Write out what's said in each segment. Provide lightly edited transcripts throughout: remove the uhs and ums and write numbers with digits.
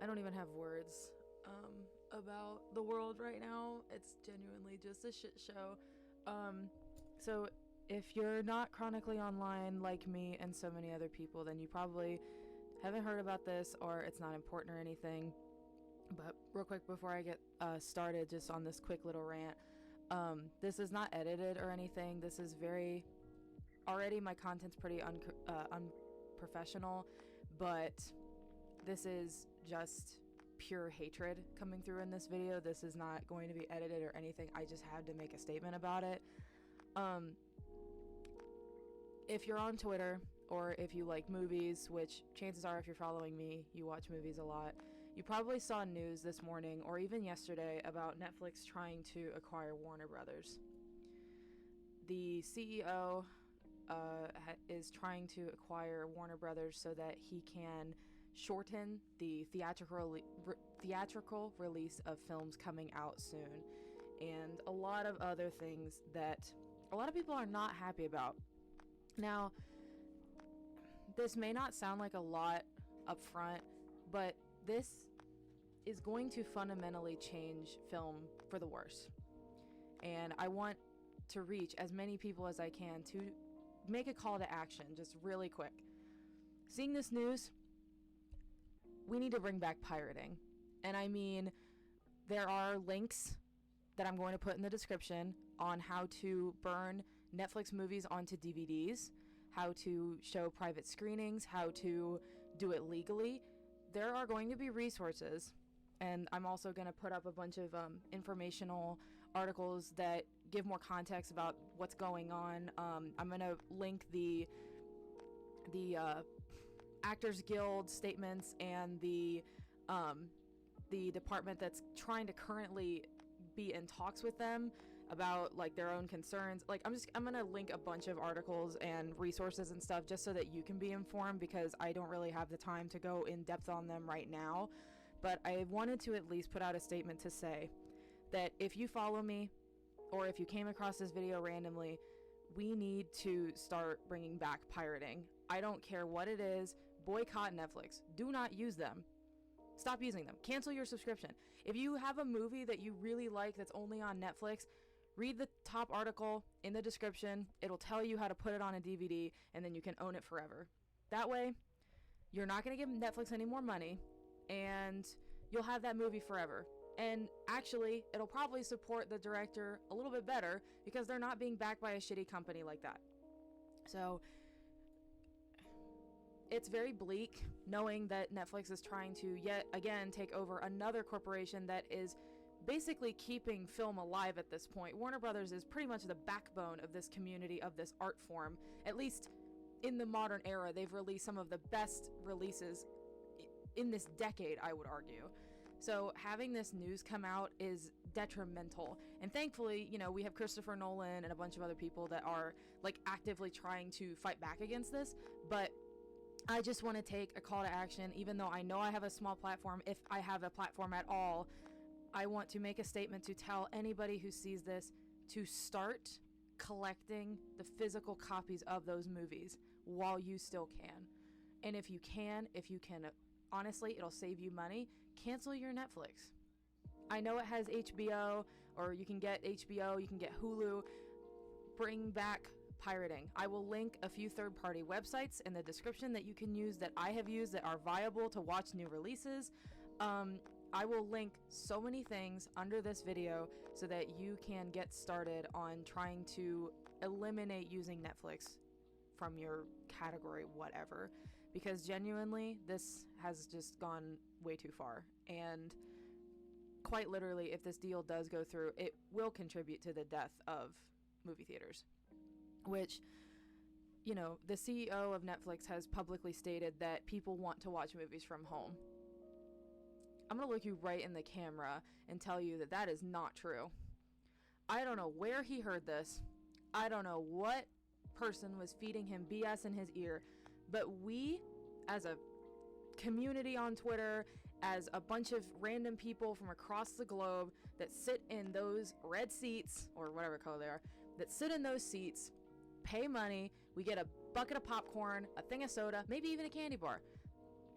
I don't even have words about the world right now. It's genuinely just a shit show. So if you're not chronically online like me and so many other people, then you probably haven't heard about this, or it's not important or anything. But real quick before I get started just on this quick little rant, this is not edited or anything. This is already my content's pretty unprofessional, but this is just pure hatred coming through in this video. This is not going to be edited or anything. I just had to make a statement about it. If you're on Twitter, or if you like movies, which chances are if you're following me, you watch movies a lot, you probably saw news this morning or even yesterday about Netflix trying to acquire Warner Brothers. The CEO is trying to acquire Warner Brothers so that he can shorten the theatrical release of films coming out soon, and a lot of other things that a lot of people are not happy about. Now, this may not sound like a lot up front, but this is going to fundamentally change film for the worse. And I want to reach as many people as I can to make a call to action, just really quick. Seeing this news, we need to bring back pirating. And I mean, there are links that I'm going to put in the description on how to burn Netflix movies onto DVDs, how to show private screenings, how to do it legally. There are going to be resources, and I'm also going to put up a bunch of informational articles that give more context about what's going on. I'm going to link the Actors Guild statements and the department that's trying to currently be in talks with them about like their own concerns. Like I'm gonna link a bunch of articles and resources and stuff just so that you can be informed, because I don't really have the time to go in depth on them right now. But I wanted to at least put out a statement to say that if you follow me, or if you came across this video randomly, we need to start bringing back pirating. I don't care what it is. Boycott Netflix. Do not use them. Stop using them. Cancel your subscription. If you have a movie that you really like that's only on Netflix, read the top article in the description. It'll tell you how to put it on a DVD, and then you can own it forever. That way, you're not going to give Netflix any more money, and you'll have that movie forever. And actually, it'll probably support the director a little bit better, because they're not being backed by a shitty company like that. So it's very bleak knowing that Netflix is trying to yet again take over another corporation that is basically keeping film alive at this point. Warner Brothers is pretty much the backbone of this community, of this art form. At least in the modern era, they've released some of the best releases in this decade, I would argue. So having this news come out is detrimental. And thankfully, you know, we have Christopher Nolan and a bunch of other people that are like actively trying to fight back against this. But I just want to take a call to action. Even though I know I have a small platform, if I have a platform at all, I want to make a statement to tell anybody who sees this to start collecting the physical copies of those movies while you still can. And if you can, honestly, it'll save you money. Cancel your Netflix. I know it has HBO, or you can get HBO, you can get Hulu. Bring back pirating. I will link a few third-party websites in the description that you can use, that I have used, that are viable to watch new releases. I will link so many things under this video so that you can get started on trying to eliminate using Netflix from your category, whatever, because genuinely this has just gone way too far. And quite literally, if this deal does go through, it will contribute to the death of movie theaters, which, you know, the CEO of Netflix has publicly stated that people want to watch movies from home. I'm gonna look you right in the camera and tell you that that is not true. I don't know where he heard this. I don't know what person was feeding him BS in his ear, but we, as a community on Twitter, as a bunch of random people from across the globe that sit in those red seats, or whatever color they are, that sit in those seats, pay money, we get a bucket of popcorn, a thing of soda, maybe even a candy bar.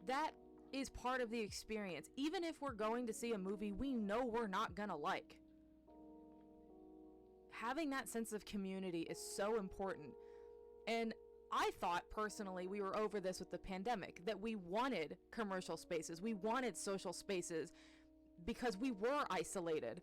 That is part of the experience. Even if we're going to see a movie we know we're not gonna like, having that sense of community is so important. And I thought personally we were over this with the pandemic, that we wanted commercial spaces, we wanted social spaces because we were isolated.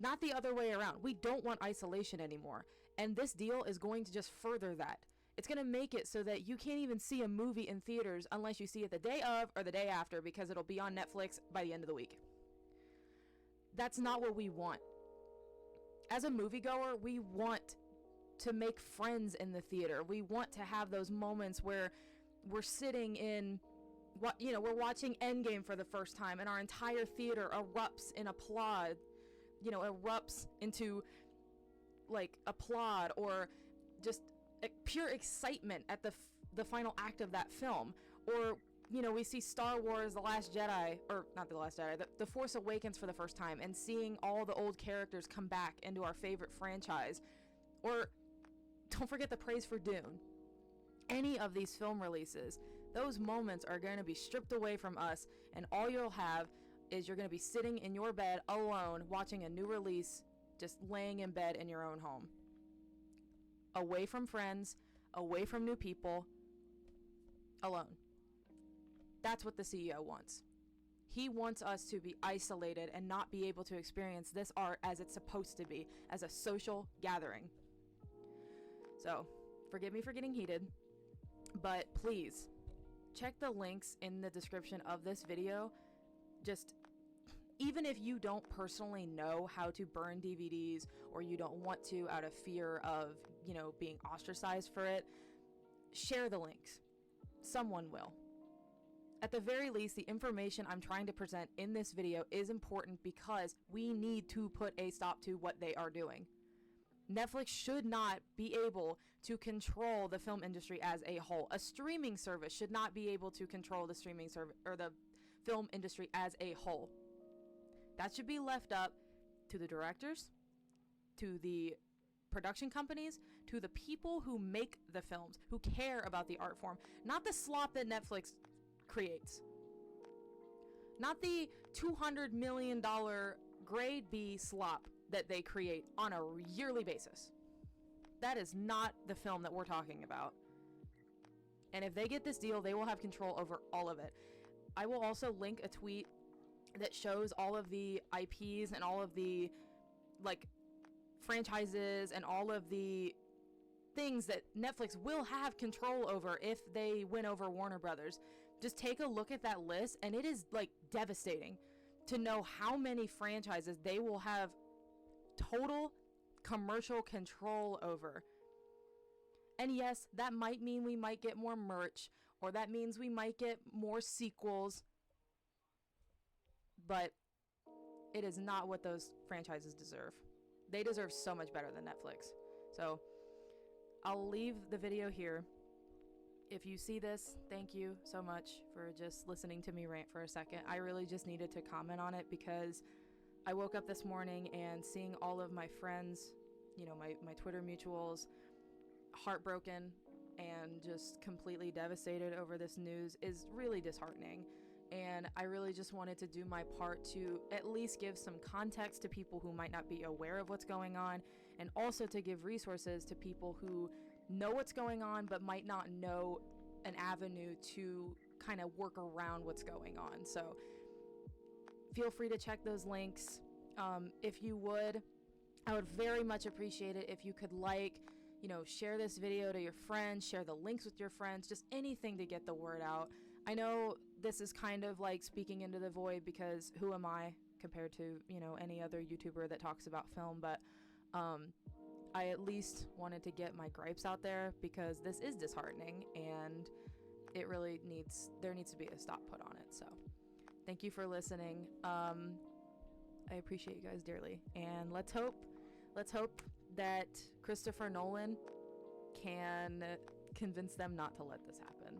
Not the other way around. We don't want isolation anymore. And this deal is going to just further that. It's going to make it so that you can't even see a movie in theaters unless you see it the day of or the day after, because it'll be on Netflix by the end of the week. That's not what we want. As a moviegoer, we want to make friends in the theater. We want to have those moments where we're sitting in, we're watching Endgame for the first time and our entire theater erupts in applaud, erupts into like applaud or just pure excitement at the final act of that film. Or we see Star Wars The Last Jedi, or not The Last Jedi, the Force Awakens for the first time, and seeing all the old characters come back into our favorite franchise. Or don't forget the praise for Dune. Any of these film releases, those moments are going to be stripped away from us, and all you'll have is you're going to be sitting in your bed alone watching a new release, just laying in bed in your own home. Away from friends, away from new people, alone. That's what the CEO wants. He wants us to be isolated and not be able to experience this art as it's supposed to be, as a social gathering. So, forgive me for getting heated, but please, check the links in the description of this video. Just, even if you don't personally know how to burn DVDs, or you don't want to out of fear of, being ostracized for it, share the links. Someone will. At the very least, the information I'm trying to present in this video is important because we need to put a stop to what they are doing. Netflix should not be able to control the film industry as a whole. A streaming service should not be able to control the streaming service or the film industry as a whole. That should be left up to the directors, to the production companies, to the people who make the films, who care about the art form, not the slop that Netflix creates. Not the $200 million grade B slop that they create on a yearly basis. That is not the film that we're talking about. And if they get this deal, they will have control over all of it. I will also link a tweet that shows all of the IPs and all of the franchises and all of the things that Netflix will have control over if they win over Warner Brothers. Just take a look at that list, and it is devastating to know how many franchises they will have total commercial control over. And yes, that might mean we might get more merch, or that means we might get more sequels, but it is not what those franchises deserve. They deserve so much better than Netflix. So I'll leave the video here. If you see this, thank you so much for just listening to me rant for a second. I really just needed to comment on it because I woke up this morning and seeing all of my friends, my Twitter mutuals, heartbroken and just completely devastated over this news is really disheartening. And I really just wanted to do my part to at least give some context to people who might not be aware of what's going on, and also to give resources to people who know what's going on but might not know an avenue to kind of work around what's going on. So feel free to check those links. If you would, I would very much appreciate it if you could share this video to your friends, share the links with your friends, just anything to get the word out. I know this is kind of like speaking into the void because who am I compared to, any other YouTuber that talks about film, but I at least wanted to get my gripes out there because this is disheartening and there needs to be a stop put on it. So thank you for listening. I appreciate you guys dearly, and let's hope that Christopher Nolan can convince them not to let this happen.